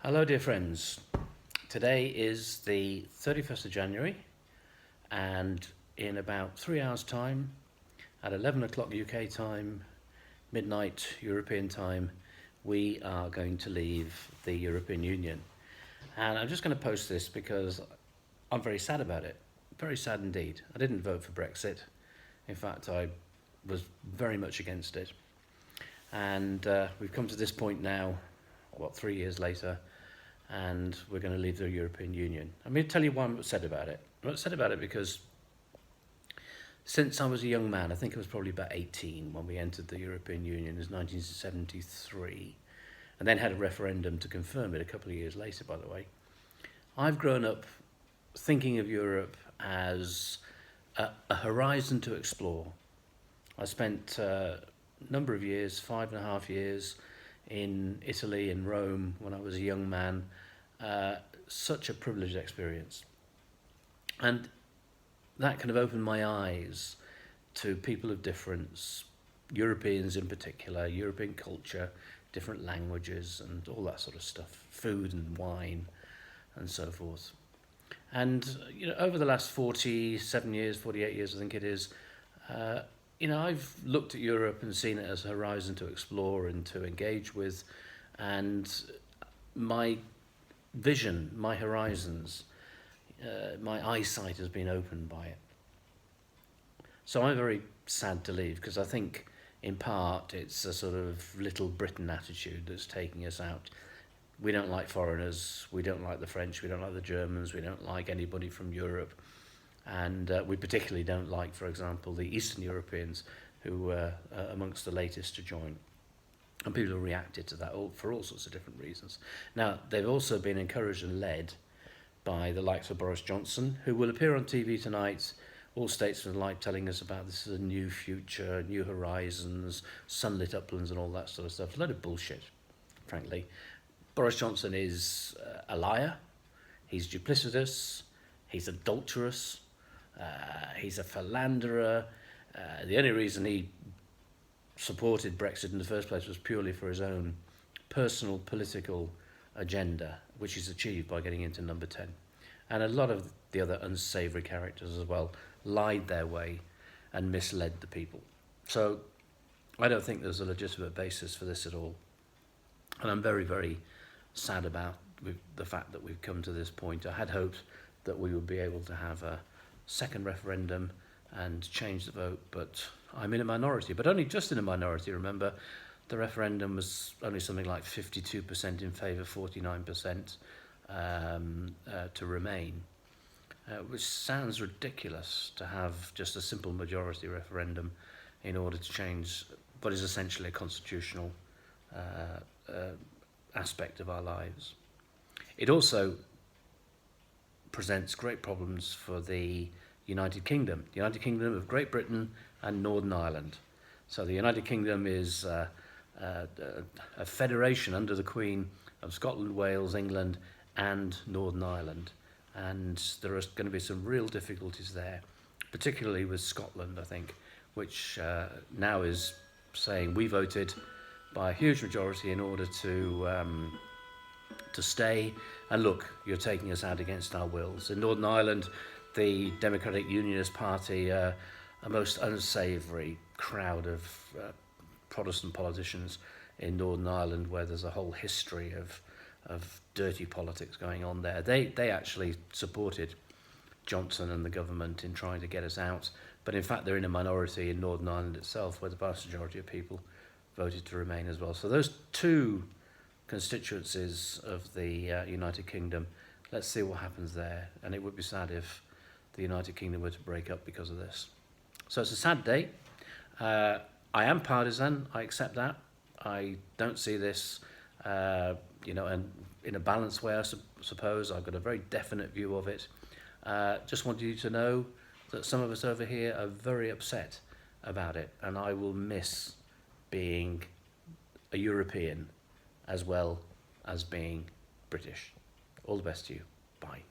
Hello, dear friends. Today is the 31st of January, and in about 3 hours' time, at 11 o'clock UK time, midnight European time, we are going to leave the European Union. And I'm just going to post this because I'm very sad about it. Very sad indeed. I didn't vote for Brexit. In fact, I was very much against it. And we've come to this point now, 3 years later, and we're going to leave the European Union. I'm going to tell you why I'm upset about it. I'm upset about it because since I was a young man, I think I was probably about 18 when we entered the European Union, it was 1973, and then had a referendum to confirm it a couple of years later, by the way. I've grown up thinking of Europe as a horizon to explore. I spent a number of years, 5.5 years, in Italy and Rome when I was a young man. Such a privileged experience. And that kind of opened my eyes to people of difference, Europeans in particular, European culture, different languages and all that sort of stuff, food and wine and so forth. And over the last 47 years, 48 years I think it is, I've looked at Europe and seen it as a horizon to explore and to engage with, and my vision, my horizons, my eyesight has been opened by it. So I'm very sad to leave because I think in part it's a sort of little Britain attitude that's taking us out. We don't like foreigners, we don't like the French, we don't like the Germans, we don't like anybody from Europe. And we particularly don't like, for example, the Eastern Europeans who were amongst the latest to join. And people have reacted to that for all sorts of different reasons. Now, they've also been encouraged and led by the likes of Boris Johnson, who will appear on TV tonight, all statesmen alike, telling us about this is a new future, new horizons, sunlit uplands and all that sort of stuff. A load of bullshit, frankly. Boris Johnson is a liar, he's duplicitous, he's adulterous, he's a philanderer. The only reason he supported Brexit in the first place was purely for his own personal political agenda, which he's achieved by getting into number 10. And a lot of the other unsavoury characters as well lied their way and misled the people. So I don't think there's a legitimate basis for this at all. And I'm very, very sad about the fact that we've come to this point. I had hoped that we would be able to have a second referendum and change the vote, but I'm in a minority, but only just in a minority. Remember, the referendum was only something like 52% in favour, 49% to remain, which sounds ridiculous to have just a simple majority referendum in order to change what is essentially a constitutional aspect of our lives. It also presents great problems for the United Kingdom of Great Britain and Northern Ireland. So the United Kingdom is a federation under the Queen of Scotland, Wales, England and Northern Ireland. And there are going to be some real difficulties there, particularly with Scotland, I think, which now is saying we voted by a huge majority in order to stay, and look, you're taking us out against our wills. In Northern Ireland, the Democratic Unionist Party, a most unsavoury crowd of Protestant politicians in Northern Ireland, where there's a whole history of dirty politics going on there. They actually supported Johnson and the government in trying to get us out, but in fact they're in a minority in Northern Ireland itself, where the vast majority of people voted to remain as well. So those two constituencies of the United Kingdom, let's see what happens there. And it would be sad if the United Kingdom were to break up because of this. So it's a sad day. I am partisan, I accept that. I don't see this, and in a balanced way, I suppose. I've got a very definite view of it. Just want you to know that some of us over here are very upset about it, and I will miss being a European as well as being British. All the best to you. Bye.